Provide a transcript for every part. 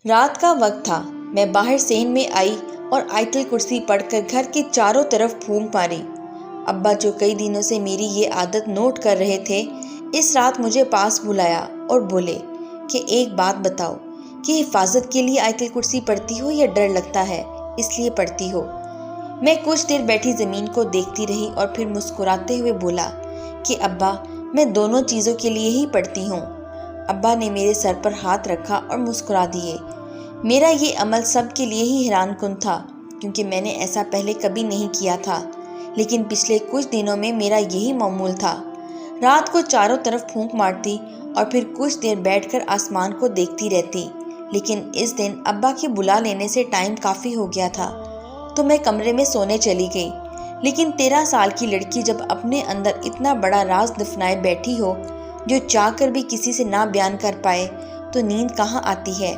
رات کا وقت تھا۔ میں باہر سین میں آئی اور آیت الکرسی پڑھ کر گھر کے چاروں طرف پھونک ماری۔ ابا جو کئی دنوں سے میری یہ عادت نوٹ کر رہے تھے، اس رات مجھے پاس بلایا اور بولے کہ ایک بات بتاؤ کہ حفاظت کے لیے آیت الکرسی پڑھتی ہو یا ڈر لگتا ہے اس لیے پڑھتی ہو؟ میں کچھ دیر بیٹھی زمین کو دیکھتی رہی اور پھر مسکراتے ہوئے بولا کہ ابا میں دونوں چیزوں کے لیے ہی پڑھتی ہوں۔ ابا نے میرے سر پر ہاتھ رکھا اور مسکرا دیے۔ میرا یہ عمل سب کے لیے ہی حیران کن تھا، کیونکہ میں نے ایسا پہلے کبھی نہیں کیا تھا، لیکن پچھلے کچھ دنوں میں میرا یہی معمول تھا۔ رات کو چاروں طرف پھونک مارتی اور پھر کچھ دیر بیٹھ کر آسمان کو دیکھتی رہتی، لیکن اس دن ابا کے بلا لینے سے ٹائم کافی ہو گیا تھا تو میں کمرے میں سونے چلی گئی۔ لیکن 13 سال کی لڑکی جب اپنے اندر اتنا بڑا راز دفنائے بیٹھی ہو جو چاہ کر بھی کسی سے نہ بیان کر پائے تو نیند کہاں آتی ہے۔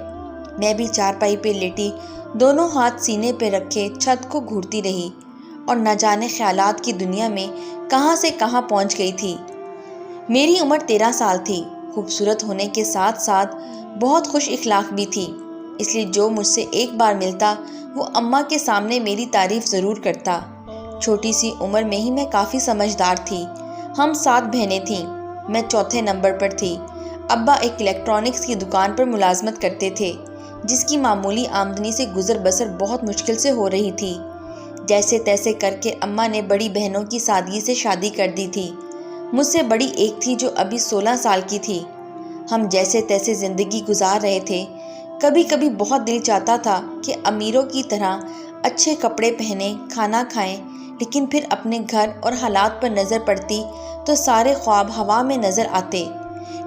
میں بھی چارپائی پہ لیٹی دونوں ہاتھ سینے پہ رکھے چھت کو گھورتی رہی اور نہ جانے خیالات کی دنیا میں کہاں سے کہاں پہنچ گئی تھی۔ میری عمر 13 سال تھی، خوبصورت ہونے کے ساتھ ساتھ بہت خوش اخلاق بھی تھی، اس لیے جو مجھ سے ایک بار ملتا وہ اماں کے سامنے میری تعریف ضرور کرتا۔ چھوٹی سی عمر میں ہی میں کافی سمجھدار تھی۔ ہم 7 بہنیں تھیں، میں چوتھے نمبر پر تھی۔ ابا ایک الیکٹرانکس کی دکان پر ملازمت کرتے تھے، جس کی معمولی آمدنی سے گزر بسر بہت مشکل سے ہو رہی تھی۔ جیسے تیسے کر کے اماں نے بڑی بہنوں کی سادگی سے شادی کر دی تھی۔ مجھ سے بڑی ایک تھی جو ابھی 16 سال کی تھی۔ ہم جیسے تیسے زندگی گزار رہے تھے۔ کبھی کبھی بہت دل چاہتا تھا کہ امیروں کی طرح اچھے کپڑے پہنیں، کھانا کھائیں، لیکن پھر اپنے گھر اور حالات پر نظر پڑتی تو سارے خواب ہوا میں نظر آتے۔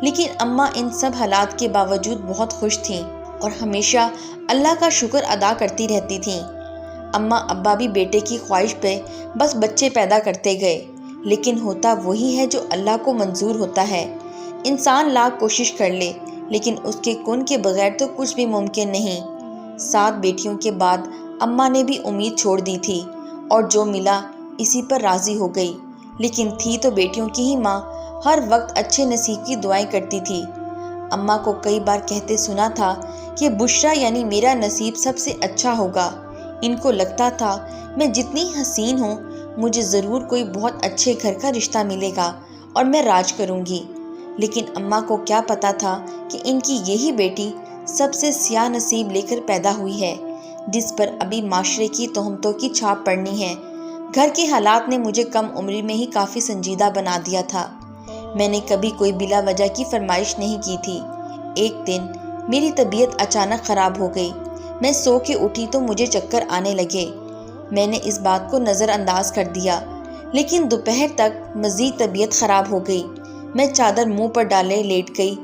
لیکن اماں ان سب حالات کے باوجود بہت خوش تھیں اور ہمیشہ اللہ کا شکر ادا کرتی رہتی تھیں۔ اماں ابا بھی بیٹے کی خواہش پہ بس بچے پیدا کرتے گئے، لیکن ہوتا وہی ہے جو اللہ کو منظور ہوتا ہے۔ انسان لاکھ کوشش کر لے، لیکن اس کے کن کے بغیر تو کچھ بھی ممکن نہیں۔ 7 بیٹیوں کے بعد اماں نے بھی امید چھوڑ دی تھی اور جو ملا اسی پر راضی ہو گئی، لیکن تھی تو بیٹیوں کی ہی ماں، ہر وقت اچھے نصیب کی دعائیں کرتی تھی۔ اماں کو کئی بار کہتے سنا تھا کہ بشرا یعنی میرا نصیب سب سے اچھا ہوگا۔ ان کو لگتا تھا میں جتنی حسین ہوں مجھے ضرور کوئی بہت اچھے گھر کا رشتہ ملے گا اور میں راج کروں گی، لیکن اماں کو کیا پتا تھا کہ ان کی یہی بیٹی سب سے سیاہ نصیب لے کر پیدا ہوئی ہے، جس پر ابھی معاشرے کی تہمتوں کی چھاپ پڑنی ہے۔ گھر کے حالات نے مجھے کم عمری میں ہی کافی سنجیدہ بنا دیا تھا۔ میں نے کبھی کوئی بلا وجہ کی فرمائش نہیں کی تھی۔ ایک دن میری طبیعت اچانک خراب ہو گئی۔ میں سو کے اٹھی تو مجھے چکر آنے لگے۔ میں نے اس بات کو نظر انداز کر دیا، لیکن دوپہر تک مزید طبیعت خراب ہو گئی۔ میں چادر منہ پر ڈالے لیٹ گئی۔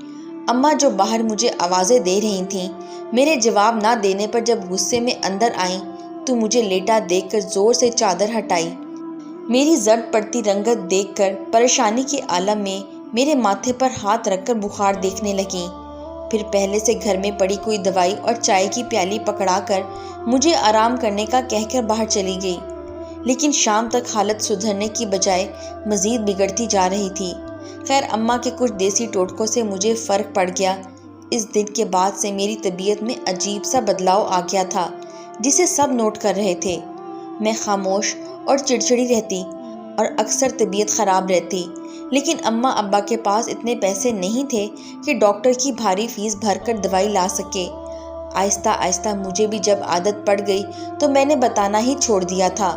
اماں جو باہر مجھے آوازیں دے رہی تھیں، میرے جواب نہ دینے پر جب غصے میں اندر آئیں تو مجھے لیٹا دیکھ کر زور سے چادر ہٹائی۔ میری زرد پڑتی رنگت دیکھ کر پریشانی کے عالم میں میرے ماتھے پر ہاتھ رکھ کر بخار دیکھنے لگیں۔ پھر پہلے سے گھر میں پڑی کوئی دوائی اور چائے کی پیالی پکڑا کر مجھے آرام کرنے کا کہہ کر باہر چلی گئی، لیکن شام تک حالت سدھرنے کی بجائے مزید بگڑتی جا رہی تھی۔ خیر اماں کے کچھ دیسی ٹوٹکوں سے مجھے فرق پڑ گیا۔ اس دن کے بعد سے میری طبیعت میں عجیب سا بدلاؤ آ گیا تھا، جسے سب نوٹ کر رہے تھے۔ میں خاموش اور چڑچڑی رہتی اور اکثر طبیعت خراب رہتی، لیکن اماں ابا کے پاس اتنے پیسے نہیں تھے کہ ڈاکٹر کی بھاری فیس بھر کر دوائی لا سکے۔ آہستہ آہستہ مجھے بھی جب عادت پڑ گئی تو میں نے بتانا ہی چھوڑ دیا تھا۔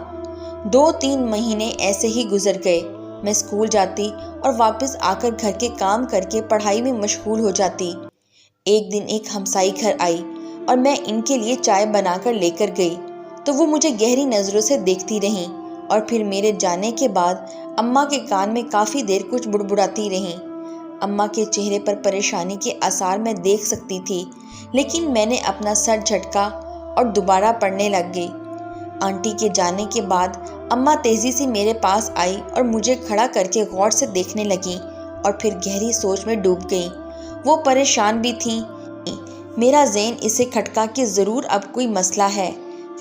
2-3 مہینے ایسے ہی گزر گئے۔ میں اسکول جاتی اور واپس آ کر گھر کے کام کر کے پڑھائی میں مشغول ہو جاتی۔ ایک دن ایک ہمسائی گھر آئی اور میں ان کے لیے چائے بنا کر لے کر گئی تو وہ مجھے گہری نظروں سے دیکھتی رہیں اور پھر میرے جانے کے بعد اماں کے کان میں کافی دیر کچھ بڑبڑاتی رہیں۔ اماں کے چہرے پر پریشانی کے آثار میں دیکھ سکتی تھی، لیکن میں نے اپنا سر جھٹکا اور دوبارہ پڑھنے لگ گئی۔ آنٹی کے جانے کے بعد اماں تیزی سے میرے پاس آئی اور مجھے کھڑا کر کے غور سے دیکھنے لگیں اور پھر گہری سوچ میں ڈوب گئیں۔ وہ پریشان بھی تھیں۔ میرا ذہن اسے کھٹکا کہ ضرور اب کوئی مسئلہ ہے۔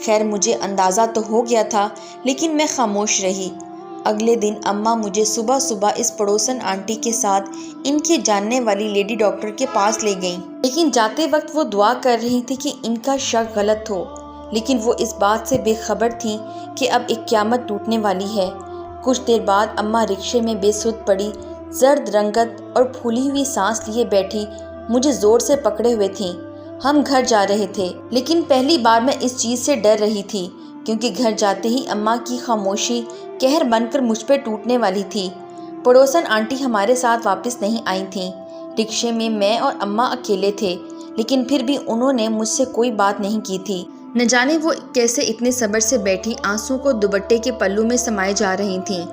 خیر مجھے اندازہ تو ہو گیا تھا، لیکن میں خاموش رہی۔ اگلے دن اماں مجھے صبح صبح اس پڑوسن آنٹی کے ساتھ ان کی جاننے والی لیڈی ڈاکٹر کے پاس لے گئیں، لیکن جاتے وقت وہ دعا کر رہی تھی کہ ان کا شک غلط ہو، لیکن وہ اس بات سے بے خبر تھیں کہ اب ایک قیامت ٹوٹنے والی ہے۔ کچھ دیر بعد اماں رکشے میں بے سدھ پڑی، زرد رنگت اور پھولی ہوئی سانس لیے بیٹھی مجھے زور سے پکڑے ہوئے تھیں۔ ہم گھر جا رہے تھے، لیکن پہلی بار میں اس چیز سے ڈر رہی تھی کیونکہ گھر جاتے ہی اماں کی خاموشی قہر بن کر مجھ پہ ٹوٹنے والی تھی۔ پڑوسن آنٹی ہمارے ساتھ واپس نہیں آئی تھیں۔ رکشے میں میں اور اماں اکیلے تھے، لیکن پھر بھی انہوں نے مجھ سے کوئی بات نہیں کی تھی۔ نہ جانے وہ کیسے اتنے صبر سے بیٹھی آنسوں کو دوپٹے کے پلو میں سمائے جا رہی تھیں۔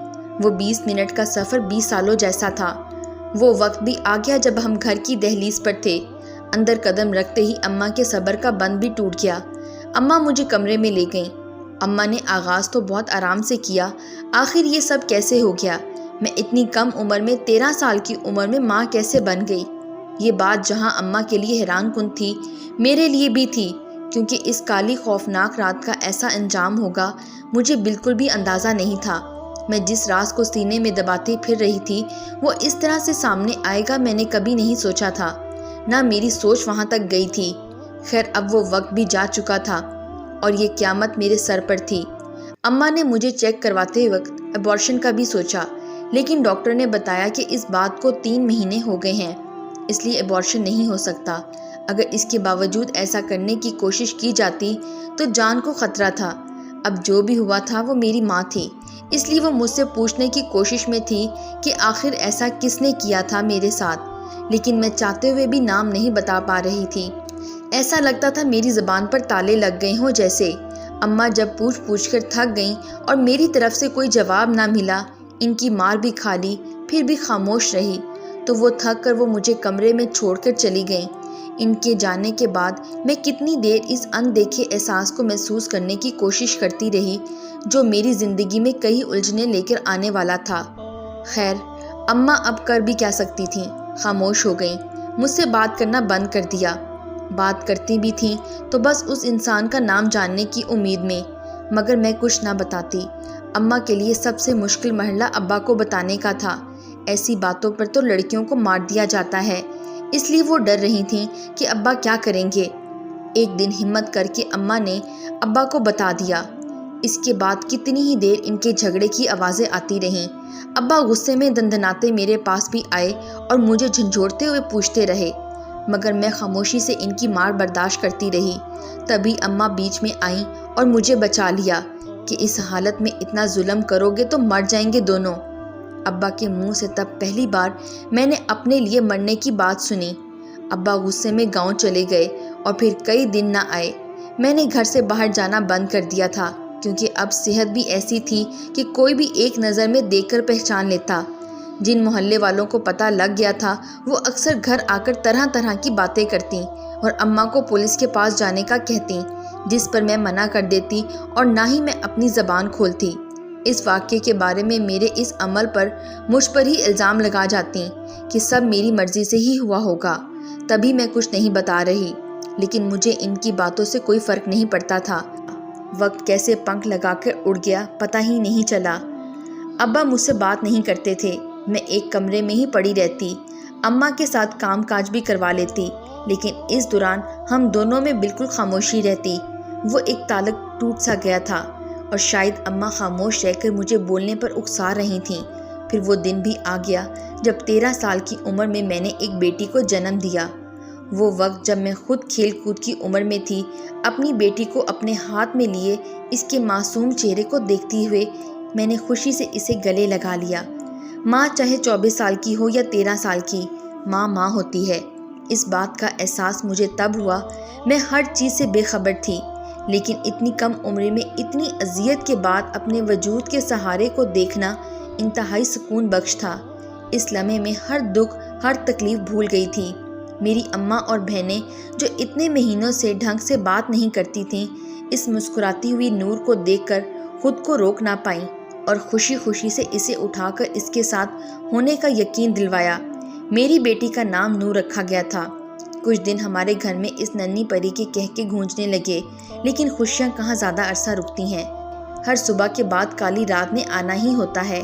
وہ 20 منٹ کا سفر 20 سالوں جیسا تھا۔ وہ وقت بھی آ گیا جب ہم گھر کی دہلیز پر تھے۔ اندر قدم رکھتے ہی اماں کے صبر کا بند بھی ٹوٹ گیا۔ اماں مجھے کمرے میں لے گئیں۔ اماں نے آغاز تو بہت آرام سے کیا، آخر یہ سب کیسے ہو گیا؟ میں اتنی کم عمر میں 13 سال کی عمر میں ماں کیسے بن گئی؟ یہ بات جہاں اماں کے لیے حیران کن تھی، میرے لیے بھی تھی، کیونکہ اس کالی خوفناک رات کا ایسا انجام ہوگا مجھے بالکل بھی اندازہ نہیں تھا۔ میں جس راز کو سینے میں دباتے پھر رہی تھی وہ اس طرح سے سامنے آئے گا میں نے کبھی نہیں سوچا تھا، نہ میری سوچ وہاں تک گئی تھی۔ خیر اب وہ وقت بھی جا چکا تھا اور یہ قیامت میرے سر پر تھی۔ اماں نے مجھے چیک کرواتے وقت ابارشن کا بھی سوچا، لیکن ڈاکٹر نے بتایا کہ اس بات کو 3 مہینے ہو گئے ہیں، اس لیے ابارشن نہیں ہو سکتا۔ اگر اس کے باوجود ایسا کرنے کی کوشش کی جاتی تو جان کو خطرہ تھا۔ اب جو بھی ہوا تھا وہ میری ماں تھی، اس لیے وہ مجھ سے پوچھنے کی کوشش میں تھی کہ آخر ایسا کس نے کیا تھا میرے ساتھ، لیکن میں چاہتے ہوئے بھی نام نہیں بتا پا رہی تھی۔ ایسا لگتا تھا میری زبان پر تالے لگ گئے ہوں جیسے۔ اماں جب پوچھ کر تھک گئیں اور میری طرف سے کوئی جواب نہ ملا، ان کی مار بھی کھا لی پھر بھی خاموش رہی، تو وہ تھک کر وہ مجھے کمرے میں چھوڑ کر چلی گئیں۔ ان کے جانے کے بعد میں کتنی دیر اس اندیکھے احساس کو محسوس کرنے کی کوشش کرتی رہی جو میری زندگی میں کئی الجھنیں لے کر آنے والا تھا۔ خیر اماں اب کر بھی کیا سکتی تھیں، خاموش ہو گئیں، مجھ سے بات کرنا بند کر دیا۔ بات کرتی بھی تھیں تو بس اس انسان کا نام جاننے کی امید میں، مگر میں کچھ نہ بتاتی۔ اماں کے لیے سب سے مشکل مرحلہ ابا کو بتانے کا تھا۔ ایسی باتوں پر تو لڑکیوں کو مار دیا جاتا ہے، اس لیے وہ ڈر رہی تھیں کہ ابا کیا کریں گے۔ ایک دن ہمت کر کے اماں نے ابا کو بتا دیا۔ اس کے بعد کتنی ہی دیر ان کے جھگڑے کی آوازیں آتی رہیں۔ ابا غصے میں دندناتے میرے پاس بھی آئے اور مجھے جھنجھوڑتے ہوئے پوچھتے رہے، مگر میں خاموشی سے ان کی مار برداشت کرتی رہی۔ تبھی اماں بیچ میں آئیں اور مجھے بچا لیا کہ اس حالت میں اتنا ظلم کرو گے تو مر جائیں گے دونوں۔ ابا کے منہ سے تب پہلی بار میں نے اپنے لیے مرنے کی بات سنی۔ ابا غصے میں گاؤں چلے گئے اور پھر کئی دن نہ آئے۔ میں نے گھر سے باہر جانا بند کر دیا تھا کیونکہ اب صحت بھی ایسی تھی کہ کوئی بھی ایک نظر میں دیکھ کر پہچان لیتا۔ جن محلے والوں کو پتہ لگ گیا تھا وہ اکثر گھر آ کر طرح طرح کی باتیں کرتیں اور اماں کو پولیس کے پاس جانے کا کہتیں، جس پر میں منع کر دیتی اور نہ ہی میں اپنی زبان کھولتی۔ اس واقعے کے بارے میں میرے اس عمل پر مجھ پر ہی الزام لگا جاتی کہ سب میری مرضی سے ہی ہوا ہوگا، تبھی میں کچھ نہیں بتا رہی، لیکن مجھے ان کی باتوں سے کوئی فرق نہیں پڑتا تھا۔ وقت کیسے پنکھ لگا کر اڑ گیا پتہ ہی نہیں چلا۔ ابا مجھ سے بات نہیں کرتے تھے، میں ایک کمرے میں ہی پڑی رہتی، اماں کے ساتھ کام کاج بھی کروا لیتی، لیکن اس دوران ہم دونوں میں بالکل خاموشی رہتی۔ وہ ایک تعلق ٹوٹ سا گیا تھا اور شاید اماں خاموش رہ کر مجھے بولنے پر اکسا رہی تھیں۔ پھر وہ دن بھی آ گیا جب 13 سال کی عمر میں نے ایک بیٹی کو جنم دیا۔ وہ وقت جب میں خود کھیل کود کی عمر میں تھی، اپنی بیٹی کو اپنے ہاتھ میں لیے اس کے معصوم چہرے کو دیکھتے ہوئے میں نے خوشی سے اسے گلے لگا لیا۔ ماں چاہے 24 سال کی ہو یا 13 سال کی، ماں ماں ہوتی ہے۔ اس بات کا احساس مجھے تب ہوا۔ میں ہر چیز سے بے خبر تھی، لیکن اتنی کم عمر میں اتنی اذیت کے بعد اپنے وجود کے سہارے کو دیکھنا انتہائی سکون بخش تھا۔ اس لمحے میں ہر دکھ ہر تکلیف بھول گئی تھی۔ میری اماں اور بہنیں جو اتنے مہینوں سے ڈھنگ سے بات نہیں کرتی تھیں، اس مسکراتی ہوئی نور کو دیکھ کر خود کو روک نہ پائیں اور خوشی خوشی سے اسے اٹھا کر اس کے ساتھ ہونے کا یقین دلوایا۔ میری بیٹی کا نام نور رکھا گیا تھا۔ کچھ دن ہمارے گھر میں اس ننھی پری کے کہکے گونجنے لگے، لیکن خوشیاں کہاں زیادہ عرصہ رکتی ہیں۔ ہر صبح کے بعد کالی رات نے آنا ہی ہوتا ہے۔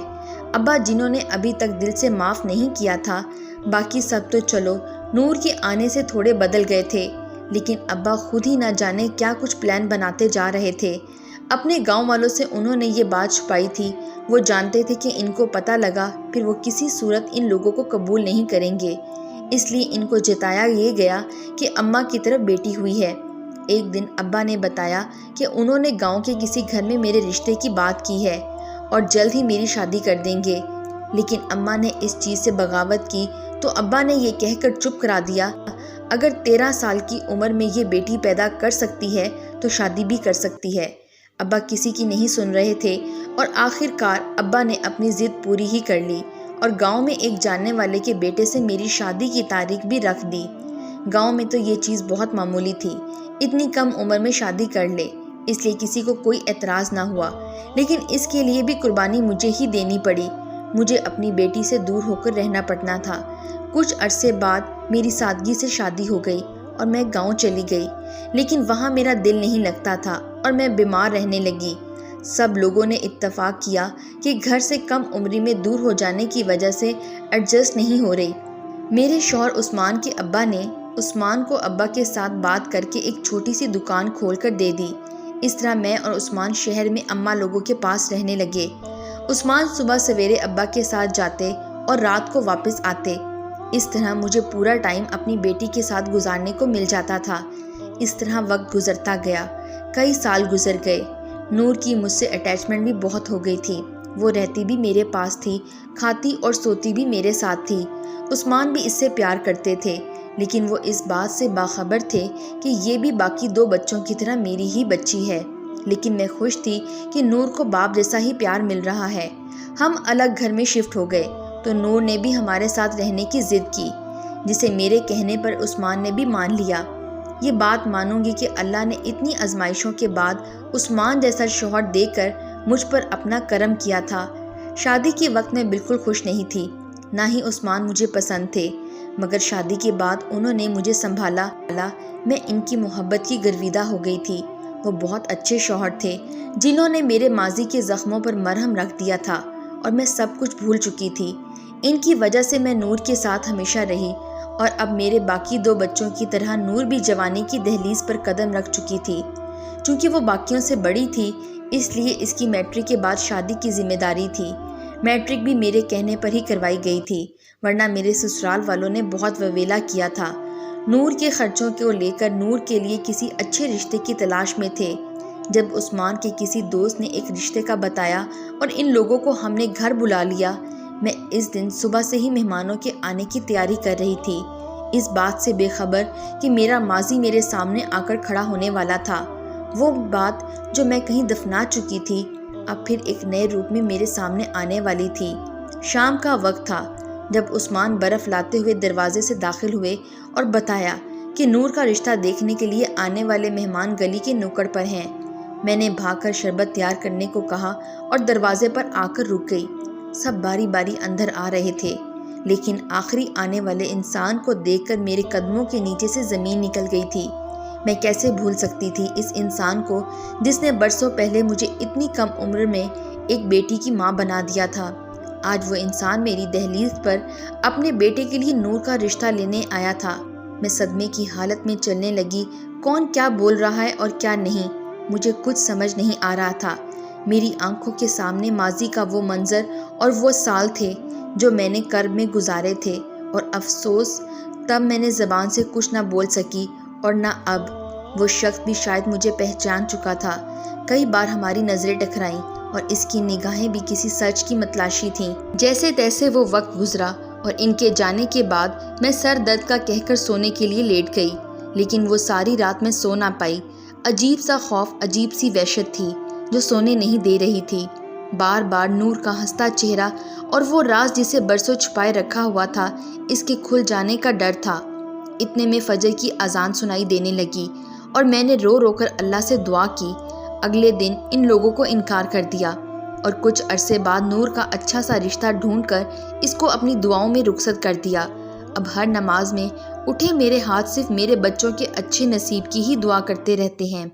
ابا جنہوں نے ابھی تک دل سے معاف نہیں کیا تھا، باقی سب تو چلو نور کے آنے سے تھوڑے بدل گئے تھے، لیکن ابا خود ہی نہ جانے کیا کچھ پلان بناتے جا رہے تھے۔ اپنے گاؤں والوں سے انہوں نے یہ بات چھپائی تھی۔ وہ جانتے تھے کہ ان کو پتہ لگا پھر وہ کسی صورت ان لوگوں کو قبول نہیں کریں گے، اس لیے ان کو جتایا یہ گیا کہ اماں کی طرف بیٹی ہوئی ہے۔ ایک دن ابا نے بتایا کہ انہوں نے گاؤں کے کسی گھر میں میرے رشتے کی بات کی ہے اور جلد ہی میری شادی کر دیں گے، لیکن اماں نے اس چیز سے بغاوت کی تو ابا نے یہ کہہ کر چپ کرا دیا، اگر 13 سال کی عمر میں یہ بیٹی پیدا کر سکتی ہے تو شادی بھی کر سکتی ہے۔ ابا کسی کی نہیں سن رہے تھے اور آخر کار ابا نے اپنی ضد پوری ہی کر لی اور گاؤں میں ایک جاننے والے کے بیٹے سے میری شادی کی تاریخ بھی رکھ دی۔ گاؤں میں تو یہ چیز بہت معمولی تھی، اتنی کم عمر میں شادی کر لے، اس لیے کسی کو کوئی اعتراض نہ ہوا، لیکن اس کے لیے بھی قربانی مجھے ہی دینی پڑی۔ مجھے اپنی بیٹی سے دور ہو کر رہنا پڑنا تھا۔ کچھ عرصے بعد میری سادگی سے شادی ہو گئی اور میں گاؤں چلی گئی، لیکن وہاں میرا دل نہیں لگتا تھا اور میں بیمار رہنے لگی۔ سب لوگوں نے اتفاق کیا کہ گھر سے کم عمری میں دور ہو جانے کی وجہ سے ایڈجسٹ نہیں ہو رہی۔ میرے شوہر عثمان کے ابا نے عثمان کو ابا کے ساتھ بات کر کے ایک چھوٹی سی دکان کھول کر دے دی۔ اس طرح میں اور عثمان شہر میں اماں لوگوں کے پاس رہنے لگے۔ عثمان صبح سویرے ابا کے ساتھ جاتے اور رات کو واپس آتے۔ اس طرح مجھے پورا ٹائم اپنی بیٹی کے ساتھ گزارنے کو مل جاتا تھا۔ اس طرح وقت گزرتا گیا، کئی سال گزر گئے۔ نور کی مجھ سے اٹیچمنٹ بھی بہت ہو گئی تھی، وہ رہتی بھی میرے پاس تھی، کھاتی اور سوتی بھی میرے ساتھ تھی۔ عثمان بھی اس سے پیار کرتے تھے، لیکن وہ اس بات سے باخبر تھے کہ یہ بھی باقی 2 بچوں کی طرح میری ہی بچی ہے، لیکن میں خوش تھی کہ نور کو باپ جیسا ہی پیار مل رہا ہے۔ ہم الگ گھر میں شفٹ ہو گئے تو نور نے بھی ہمارے ساتھ رہنے کی ضد کی، جسے میرے کہنے پر عثمان نے بھی مان لیا۔ یہ بات مانوں گی کہ اللہ نے اتنی آزمائشوں کے بعد عثمان جیسا شوہر دے کر مجھ پر اپنا کرم کیا تھا۔ شادی کے وقت میں بالکل خوش نہیں تھی، نہ ہی عثمان مجھے پسند تھے، مگر شادی کے بعد انہوں نے مجھے سنبھالا، میں ان کی محبت کی گرویدہ ہو گئی تھی۔ وہ بہت اچھے شوہر تھے جنہوں نے میرے ماضی کے زخموں پر مرہم رکھ دیا تھا اور میں سب کچھ بھول چکی تھی۔ ان کی وجہ سے میں نور کے ساتھ ہمیشہ رہی اور اب میرے باقی 2 بچوں کی طرح نور بھی جوانی کی دہلیز پر قدم رکھ چکی تھی۔ چونکہ وہ باقیوں سے بڑی تھی، اس لیے اس کی میٹرک کے بعد شادی کی ذمہ داری تھی۔ میٹرک بھی میرے کہنے پر ہی کروائی گئی تھی، ورنہ میرے سسرال والوں نے بہت وویلا کیا تھا۔ نور کے خرچوں کو لے کر نور کے لیے کسی اچھے رشتے کی تلاش میں تھے۔ جب عثمان کے کسی دوست نے ایک رشتے کا بتایا اور ان لوگوں کو ہم نے گھر بلا لیا، میں اس دن صبح سے ہی مہمانوں کے آنے کی تیاری کر رہی تھی، اس بات سے بے خبر کہ میرا ماضی میرے سامنے آ کر کھڑا ہونے والا تھا۔ وہ بات جو میں کہیں دفنا چکی تھی اب پھر ایک نئے روپ میں میرے سامنے آنے والی تھی۔ شام کا وقت تھا جب عثمان برف لاتے ہوئے دروازے سے داخل ہوئے اور بتایا کہ نور کا رشتہ دیکھنے کے لیے آنے والے مہمان گلی کے نکڑ پر ہیں۔ میں نے بھاگ کر شربت تیار کرنے کو کہا اور دروازے پر آ کر رک گئی۔ سب باری باری اندر آ رہے تھے، لیکن آخری آنے والے انسان کو دیکھ کر میرے قدموں کے نیچے سے زمین نکل گئی تھی۔ میں کیسے بھول سکتی تھی اس انسان کو جس نے برسوں پہلے مجھے اتنی کم عمر میں ایک بیٹی کی ماں بنا دیا تھا۔ آج وہ انسان میری دہلیز پر اپنے بیٹے کے لیے نور کا رشتہ لینے آیا تھا۔ میں صدمے کی حالت میں چلنے لگی، کون کیا بول رہا ہے اور کیا نہیں، مجھے کچھ سمجھ نہیں آ رہا تھا۔ میری آنکھوں کے سامنے ماضی کا وہ منظر اور وہ سال تھے جو میں نے کرب میں گزارے تھے، اور افسوس تب میں نے زبان سے کچھ نہ بول سکی اور نہ اب۔ وہ شخص بھی شاید مجھے پہچان چکا تھا۔ کئی بار ہماری نظریں ٹکرائیں اور اس کی نگاہیں بھی کسی سچ کی متلاشی تھیں۔ جیسے تیسے وہ وقت گزرا اور ان کے جانے کے بعد میں سر درد کا کہہ کر سونے کے لیے لیٹ گئی، لیکن وہ ساری رات میں سو نہ پائی۔ عجیب سا خوف، عجیب سی وحشت تھی جو سونے نہیں دے رہی تھی۔ بار بار نور کا ہنستا چہرہ اور وہ راز جسے برسوں چھپائے رکھا ہوا تھا، اس کے کھل جانے کا ڈر تھا۔ اتنے میں فجر کی اذان سنائی دینے لگی اور میں نے رو رو کر اللہ سے دعا کی۔ اگلے دن ان لوگوں کو انکار کر دیا اور کچھ عرصے بعد نور کا اچھا سا رشتہ ڈھونڈ کر اس کو اپنی دعاؤں میں رخصت کر دیا۔ اب ہر نماز میں اٹھے میرے ہاتھ صرف میرے بچوں کے اچھے نصیب کی ہی دعا کرتے رہتے ہیں۔